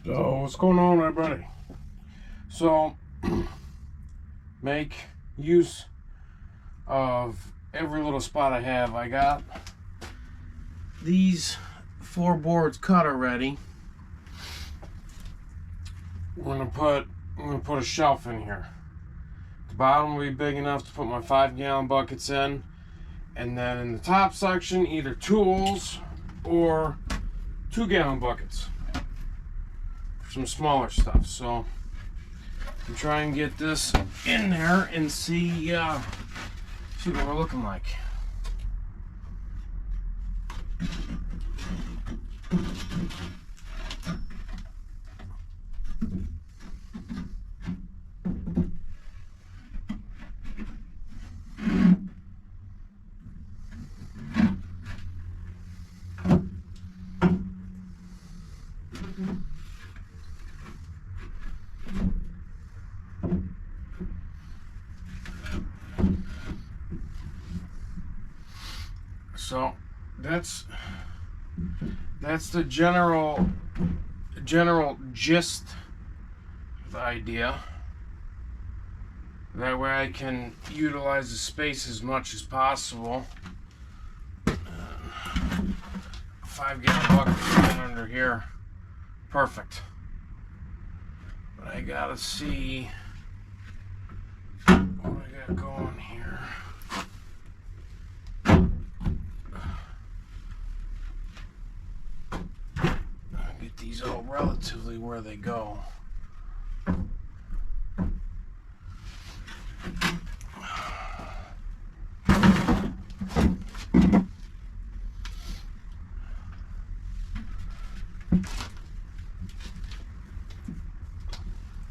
So what's going on, everybody? So make use of every little spot I have. I got these 4 boards cut already. I'm gonna put a shelf in here. The bottom will be big enough to put my 5-gallon buckets in, and then in the top section, either tools or 2-gallon buckets. Some smaller stuff. So I'm trying to get this in there and see what we're looking like. So that's the general gist of the idea. That way I can utilize the space as much as possible. 5-gallon bucket right under here, perfect. But I gotta see what I got going here. These all relatively where they go.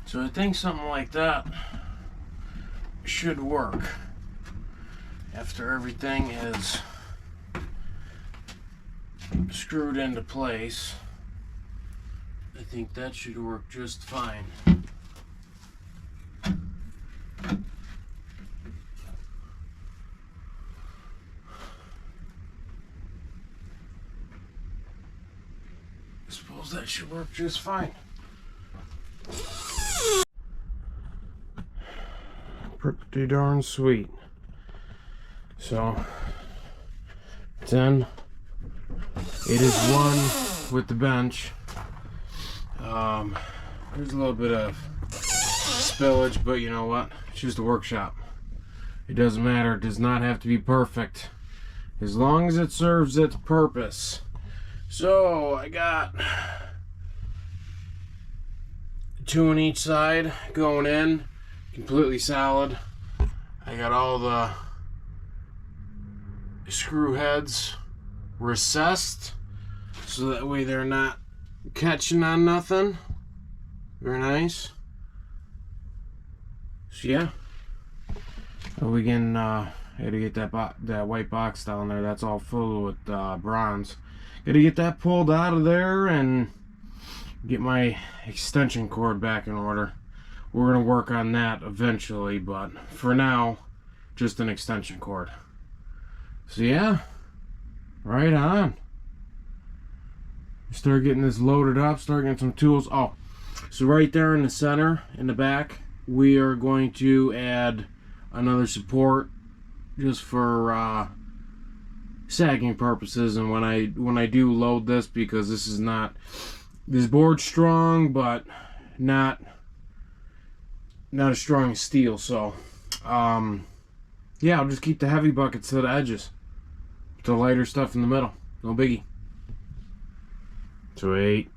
So I think something like that should work after everything is screwed into place. I think that should work just fine. I suppose that should work just fine. Pretty darn sweet. So, 10. It is 1 with the bench. There's a little bit of spillage, but you know what? It's just a workshop. It doesn't matter. It does not have to be perfect, as long as it serves its purpose. So I got 2 on each side going in, completely solid. I got all the screw heads recessed, so that way they're not catching on nothing. Very nice. So yeah, we can I gotta get that white box down there. That's all full with bronze. Gotta get that pulled out of there and get my extension cord back in order. We're gonna work on that eventually, but for now, just an extension cord. So yeah, right on. Start getting this loaded up, start getting some tools. Oh, so right there in the center, in the back, we are going to add another support just for sagging purposes. And when I do load this, because this board's strong, but not as strong as steel. So yeah, I'll just keep the heavy buckets to the edges, the lighter stuff in the middle. No biggie. Sweet.